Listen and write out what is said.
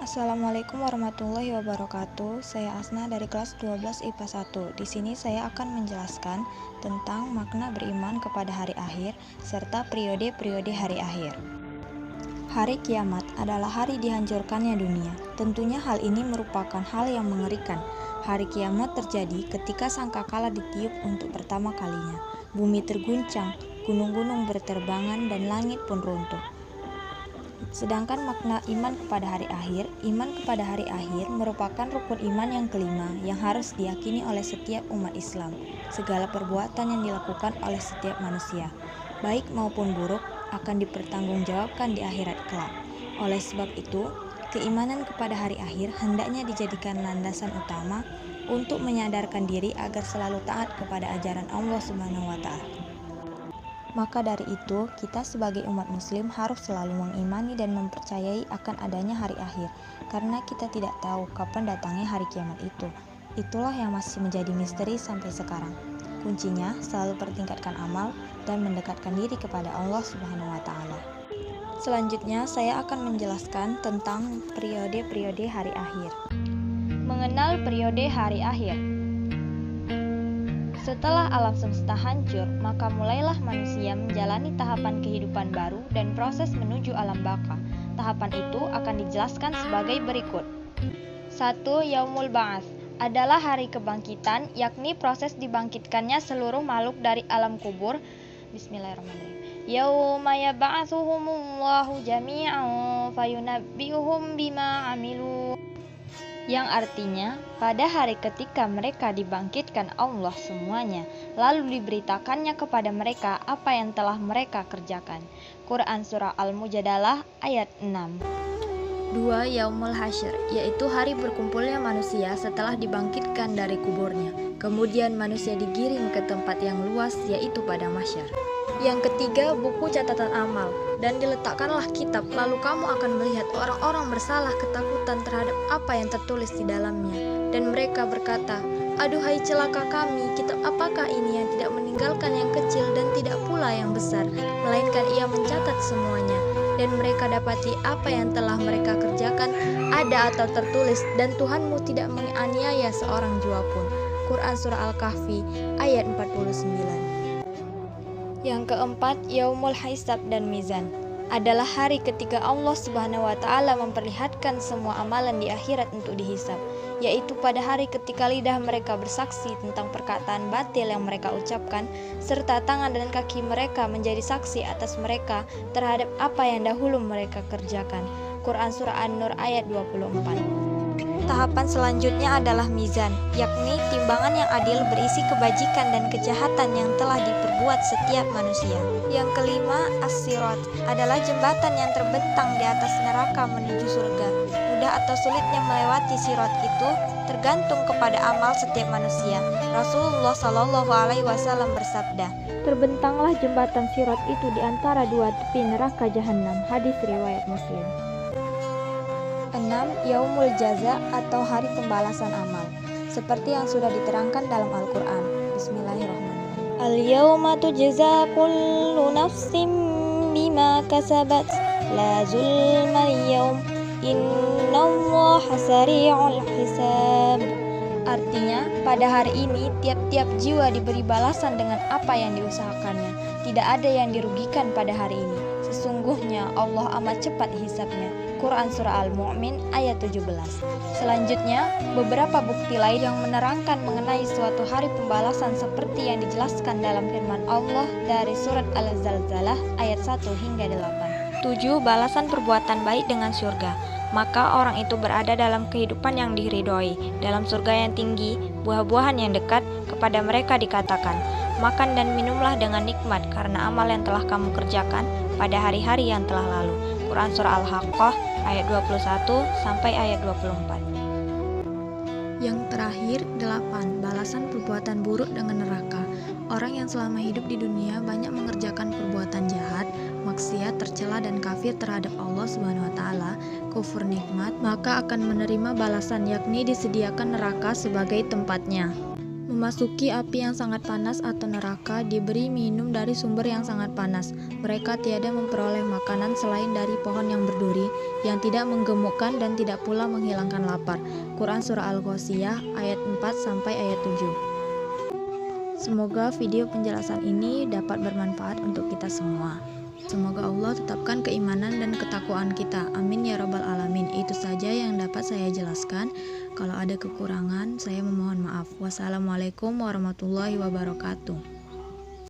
Assalamualaikum warahmatullahi wabarakatuh. Saya Asna dari kelas 12 IPA 1. Di sini saya akan menjelaskan tentang makna beriman kepada hari akhir serta periode-periode hari akhir. Hari kiamat adalah hari dihancurkannya dunia. Tentunya hal ini merupakan hal yang mengerikan. Hari kiamat terjadi ketika sangkakala ditiup untuk pertama kalinya. Bumi terguncang, gunung-gunung berterbangan, dan langit pun runtuh. Sedangkan makna iman kepada hari akhir merupakan rukun iman yang kelima yang harus diyakini oleh setiap umat Islam. Segala perbuatan yang dilakukan oleh setiap manusia, baik maupun buruk, akan dipertanggungjawabkan di akhirat kelak. Oleh sebab itu, keimanan kepada hari akhir hendaknya dijadikan landasan utama untuk menyadarkan diri agar selalu taat kepada ajaran Allah Subhanahu wa Ta'ala. Maka dari itu, kita sebagai umat muslim harus selalu mengimani dan mempercayai akan adanya hari akhir, karena kita tidak tahu kapan datangnya hari kiamat itu. Itulah yang masih menjadi misteri sampai sekarang. Kuncinya selalu pertingkatkan amal dan mendekatkan diri kepada Allah Subhanahu wa Ta'ala. Selanjutnya, saya akan menjelaskan tentang periode-periode hari akhir. Mengenal periode hari akhir. Setelah alam semesta hancur, maka mulailah manusia menjalani tahapan kehidupan baru dan proses menuju alam baka. Tahapan itu akan dijelaskan sebagai berikut. 1. Yaumul Ba'ats adalah hari kebangkitan, yakni proses dibangkitkannya seluruh makhluk dari alam kubur. Bismillahirrahmanirrahim. Yauma yab'atsuhumullahu jami'an fayunabbi'uhum bima 'amilu. Yang artinya, pada hari ketika mereka dibangkitkan Allah semuanya, lalu diberitakannya kepada mereka apa yang telah mereka kerjakan. Quran Surah Al-Mujadalah ayat 6. 2. Yaumul Hasyr, yaitu hari berkumpulnya manusia setelah dibangkitkan dari kuburnya. Kemudian manusia digiring ke tempat yang luas, yaitu pada mahsyar. Yang ketiga, buku catatan amal, dan diletakkanlah kitab, lalu kamu akan melihat orang-orang bersalah ketakutan terhadap apa yang tertulis di dalamnya. Dan mereka berkata, aduhai celaka kami, kitab apakah ini yang tidak meninggalkan yang kecil dan tidak pula yang besar, melainkan ia mencatat semuanya. Dan mereka dapati apa yang telah mereka kerjakan ada atau tertulis, dan Tuhanmu tidak menganiaya seorang jua pun. Quran Surah Al-Kahfi ayat 49. Yang keempat, Yaumul Hisab dan Mizan adalah hari ketika Allah Subhanahu wa Ta'ala memperlihatkan semua amalan di akhirat untuk dihisab, yaitu pada hari ketika lidah mereka bersaksi tentang perkataan batil yang mereka ucapkan, serta tangan dan kaki mereka menjadi saksi atas mereka terhadap apa yang dahulu mereka kerjakan. Quran Surah An-Nur ayat 24. Tahapan selanjutnya adalah mizan, yakni timbangan yang adil berisi kebajikan dan kejahatan yang telah diperbuat setiap manusia. Yang kelima, as-sirat adalah jembatan yang terbentang di atas neraka menuju surga. Mudah atau sulitnya melewati sirat itu tergantung kepada amal setiap manusia. Rasulullah Shallallahu Alaihi Wasallam bersabda, terbentanglah jembatan sirat itu di antara dua tepi neraka jahanam. Hadis riwayat Muslim. 6. Yaumul Jaza atau hari pembalasan amal, seperti yang sudah diterangkan dalam Al-Quran. Bismillahirrahmanirrahim. Al-yawma tujza kullu nafsim bima kasabat la zulma al-yawm innallaha sari'ul hisab. Artinya, pada hari ini tiap-tiap jiwa diberi balasan dengan apa yang diusahakannya. Tidak ada yang dirugikan pada hari ini. Sesungguhnya Allah amat cepat hisabnya. Quran Surah Al-Mu'min ayat 17. Selanjutnya, beberapa bukti lain yang menerangkan mengenai suatu hari pembalasan seperti yang dijelaskan dalam firman Allah dari surat Al-Zalzalah ayat 1 hingga 8. 7. Balasan perbuatan baik dengan surga. Maka orang itu berada dalam kehidupan yang diridhoi, dalam surga yang tinggi, buah-buahan yang dekat. Kepada mereka dikatakan, makan dan minumlah dengan nikmat karena amal yang telah kamu kerjakan pada hari-hari yang telah lalu. Quran Surah Al-Haqqah ayat 21 sampai ayat 24. Yang terakhir, 8. Balasan perbuatan buruk dengan neraka. Orang yang selama hidup di dunia banyak mengerjakan perbuatan jahat, maksiat, tercela dan kafir terhadap Allah Subhanahu wa Ta'ala, kufur nikmat, maka akan menerima balasan, yakni disediakan neraka sebagai tempatnya. Memasuki api yang sangat panas atau neraka, diberi minum dari sumber yang sangat panas. Mereka tiada memperoleh makanan selain dari pohon yang berduri, yang tidak menggemukkan dan tidak pula menghilangkan lapar. Quran Surah Al-Ghasyiyah ayat 4 sampai ayat 7. Semoga video penjelasan ini dapat bermanfaat untuk kita semua. Semoga Allah tetapkan keimanan dan ketakwaan kita. Amin ya rabbal alamin. Itu saja yang dapat saya jelaskan. Kalau ada kekurangan, saya memohon maaf. Wassalamualaikum warahmatullahi wabarakatuh.